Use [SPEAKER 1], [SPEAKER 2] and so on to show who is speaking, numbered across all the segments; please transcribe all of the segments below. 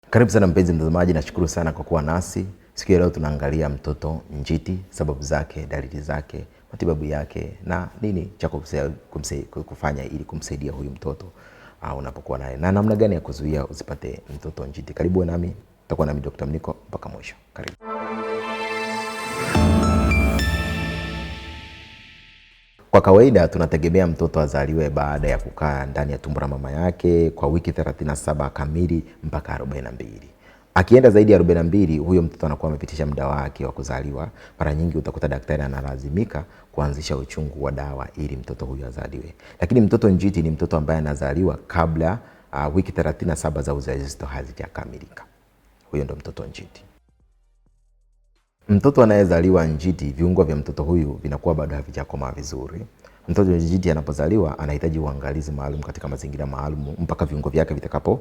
[SPEAKER 1] Karibu sana mpenzi mtazamaji, nashukuru sana kwa kuwa nasi. Siku ya leo tunaangalia mtoto njiti, sababu zake, dalili zake, matibabu yake na nini cha kufanya ili kumsaidia huyu mtoto unapokuwa naye. Na namna gani ya kuzuia usipate mtoto njiti. Karibu nami, tutakuwa nami Dr. Mniko mpaka mwisho. Karibu. Kwa kawaida tunategemea mtoto azaliwe baada ya kukaa ndani ya tumbo la mama yake kwa wiki 37 kamili mpaka 42. Akienda zaidi ya 42, huyo mtoto anakuwa amepitisha muda wake wa kuzaliwa. Mara nyingi utakuta daktari analazimika kuanzisha uchungu wa dawa ili mtoto huyo azaliwe. Lakini mtoto njiti ni mtoto ambaye anazaliwa kabla wiki 37 za ujauzito hazijakamilika. Huyo ndo mtoto njiti. Mtoto anayezaliwa njiti, viungo vya mtoto huyu vinakuwa bado havijakomaa vizuri. Mtoto njiti anapozaliwa anahitaji uangalizi maalum katika mazingira maalum mpaka viungo vyake vitakapo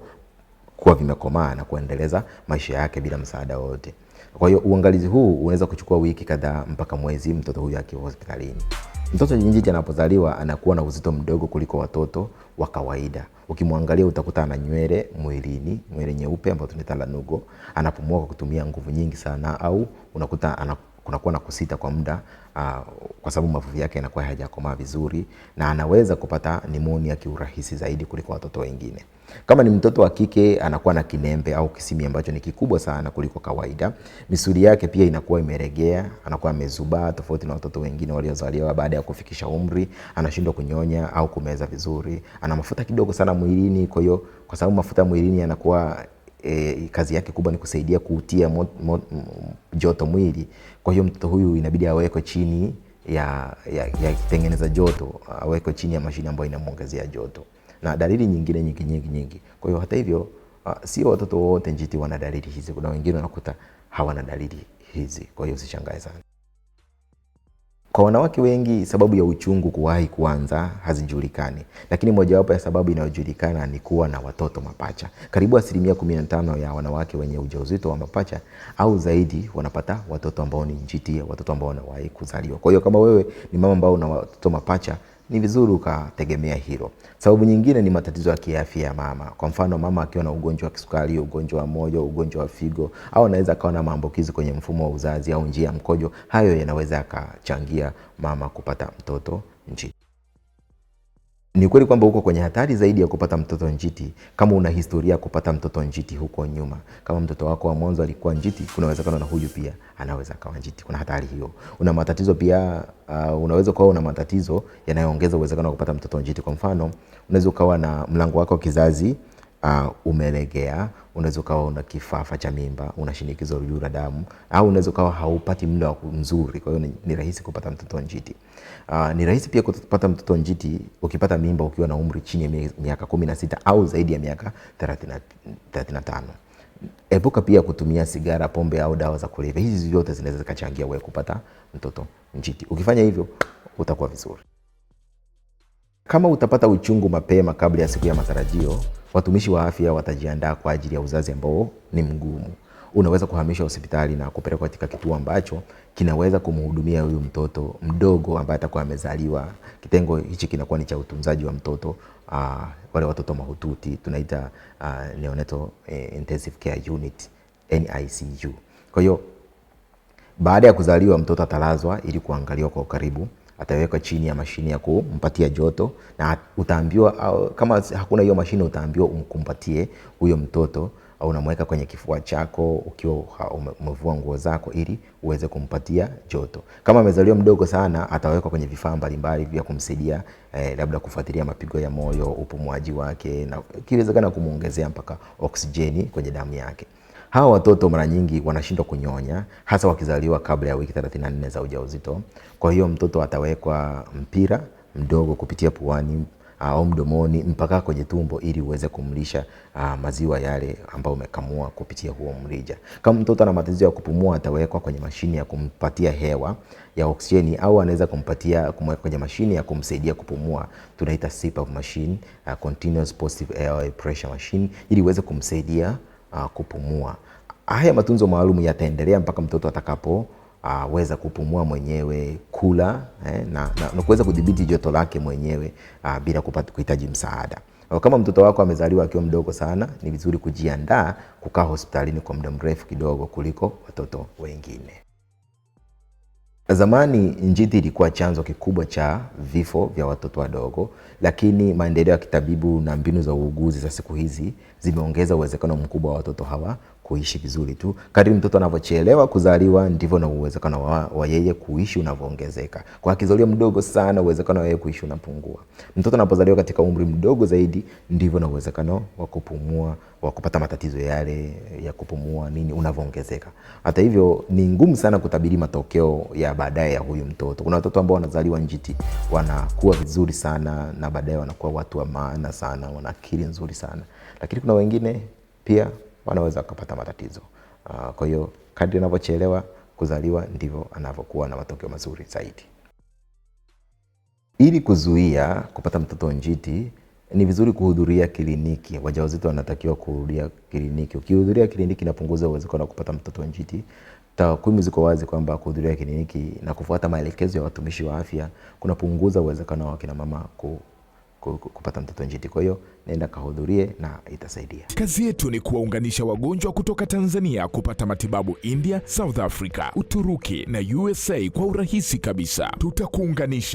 [SPEAKER 1] kuwa vimekomaa na kuendeleza maisha yake bila msaada wote. Kwa hiyo uangalizi huu unaweza kuchukua wiki kadhaa mpaka mwezi mtoto huyu akiwa hospitalini. Mtoto njiti anapozaliwa anakuwa na uzito mdogo kuliko watoto wa kawaida. Ukimwangalia utakuta ana nywele mwilini, nywele nyeupe ambayo tunaita lanugo, anapumua kwa kutumia nguvu nyingi sana, au unakuta kunakuwa na kusita kwa muda kwa sababu mafuvu yake yanakuwa hayajakomaa vizuri, na anaweza kupata pneumonia kiurahisi zaidi kuliko watoto wengine. Kama ni mtoto wa kike anakuwa na kinembe au kisimi ambacho ni kikubwa sana kuliko kawaida. Misuli yake pia inakuwa imeregea, anakuwa amezubaa tofauti na watoto wengine waliozaliwa baada ya kufikisha umri, anashindwa kunyonya au kumeza vizuri. Ana mafuta kidogo sana mwilini, kwa hiyo kwa sababu mafuta mwilini yanakuwa kazi yake kubwa ni kusaidia kuutia joto mwili. Kwa hiyo mtoto huyu inabidi awekwe chini ya kitengeneza joto, awekwe chini ya mashine ambayo inamuongezea joto. Na dalili nyingine nyingi. Kwa hiyo hata hivyo sio watoto wote njiti wana dalili hizi. Kuna wengine wanakuta hawana dalili hizi. Kwa hiyo usishangae sana. Kwa wanawake wengi sababu ya uchungu kuwahi kuanza hazijulikani. Lakini mojawapo ya sababu inayojulikana ni kuwa na watoto mapacha. Karibu 15% ya wanawake wenye ujauzito wa mapacha au zaidi wanapata watoto ambao ni njiti, watoto ambao wanawahi kuzaliwa. Kwa hiyo kama wewe ni mama ambao una watoto mapacha, ni vizuri ukategemea hilo. Sababu nyingine ni matatizo ya kiafya ya mama. Kwa mfano mama akiwa na ugonjwa wa kisukari, ugonjwa wa moyo, ugonjwa wa figo, au anaweza akawa na maambukizi kwenye mfumo wa uzazi au njia ya mkojo, hayo yanaweza yakachangia mama kupata mtoto njiti. Ni kweli kwamba uko kwenye hatari zaidi ya kupata mtoto njiti kama una historia kupata mtoto njiti huko nyuma. Kama mtoto wako wa mwanzo alikuwa njiti, kuna uwezekano na huyu pia anaweza akawa njiti. Kuna hatari hiyo. Una matatizo pia, unaweza kuwa una matatizo yanayoongeza uwezekano wa kupata mtoto njiti. Kwa mfano, unaweza ukawa na mlango wako wa kizazi umelegea, unaweza ukawa una kifafa cha mimba, una shinikizo la damu, au unaweza ukawa haupati muda mzuri. Kwa hiyo ni rahisi kupata mtoto njiti. Ni rahisi pia kupata mtoto njiti ukipata mimba ukiwa na umri chini ya miaka 16 au zaidi ya miaka 35. Epuka pia kutumia sigara, pombe au dawa za kulevya. Hizi zote zinaweza zikachangia wewe kupata mtoto njiti. Ukifanya hivyo utakuwa vizuri. Kama utapata uchungu mapema kabla ya siku ya matarajio, watumishi wa afya watajiandaa kwa ajili ya uzazi ambao ni mgumu. Unaweza kuhamishwa hospitali na kupelekwa katika kituo ambacho kinaweza kumhudumia huyu mtoto mdogo ambaye atakuwa amezaliwa. Kitengo hichi kinakuwa ni cha utunzaji wa mtoto, wale watoto mahututi tunaita neonatal intensive care unit, NICU. Kwa hiyo baada ya kuzaliwa mtoto atalazwa ili kuangaliwa kwa ukaribu. Atawekwa chini ya mashine ya kumpatia joto, na utaambiwa kama hakuna hiyo mashine utaambiwa umkumpatie huyo mtoto, au unamweka kwenye kifua chako ukiwa umevua nguo zako ili uweze kumpatia joto. Kama amezaliwa mdogo sana atawekwa kwenye vifaa mbalimbali vya kumsaidia labda kufuatilia mapigo ya moyo, upumuaji wake, na kiwezekana kumuongezea mpaka oksijeni kwenye damu yake. Hawa watoto mara nyingi wanashindwa kunyonya, hasa wakizaliwa kabla ya wiki 34 za ujauzito. Kwa hiyo mtoto atawekwa mpira mdogo kupitia puani au mdomoni mpaka kwenye tumbo ili uweze kumlisha maziwa yale ambayo umekamua kupitia huo mrija. Kama mtoto ana matatizo ya kupumua atawekwa kwenye mashine ya kumpatia hewa ya oksijeni, au anaweza kumweka kwenye mashine ya kumsaidia kupumua, tunaita CPAP machine, continuous positive airway pressure machine, ili uweze kumsaidia kupumua. Haya matunzo maalum yataendelea mpaka mtoto atakapo weza kupumua mwenyewe, kula na kuweza kudhibiti joto lake mwenyewe bila kuhitaji msaada. Kama mtoto wako amezaliwa akiwa mdogo sana, ni vizuri kujiandaa kukaa hospitalini kwa muda mrefu kidogo kuliko watoto wengine. Zamani njiti ilikuwa chanzo kikubwa cha vifo vya watoto wadogo, lakini maendeleo ya kitabibu na mbinu za uuguzi za siku hizi zimeongeza uwezekano mkubwa wa watoto hawa kuishi vizuri tu. Kadri mtoto anavyochelewa kuzaliwa ndivyo na uwezekano wa yeye kuishi unavyoongezeka. Kwa akizaliwa mdogo sana, uwezekano wa yeye kuishi unapungua. Mtoto anapozaliwa katika umri mdogo zaidi ndivyo na uwezekano wa kupumua, wa kupata matatizo yale ya kupumua nini unavyoongezeka. Hata hivyo ni ngumu sana kutabiri matokeo ya baadaye ya huyu mtoto. Kuna watoto ambao wanazaliwa njiti wanakuwa vizuri sana na baadaye wanakuwa watu wa maana sana, wana akili nzuri sana. Lakini kuna wengine pia wanaweza kupata matatizo. Kwa hiyo kadri anavyochelewa kuzaliwa ndivyo anavyokuwa na matokeo mazuri zaidi. Ili kuzuia kupata mtoto njiti ni vizuri kuhudhuria kliniki. Wajawazito wanatakiwa kuhudhuria kliniki. Ukihudhuria kliniki inapunguza uwezekano wa kupata mtoto njiti. Takwimu ziko wazi kwamba kuhudhuria kliniki na kufuata maelekezo ya watumishi wa afya kunapunguza uwezekano wa kina mama kupata mtoto njiti. Kwa hiyo nenda kahudhurie na itasaidia.
[SPEAKER 2] Kazi yetu ni kuwaunganisha wagonjwa kutoka Tanzania kupata matibabu India, South Africa, Uturuki na USA kwa urahisi kabisa. Tutakuunganisha.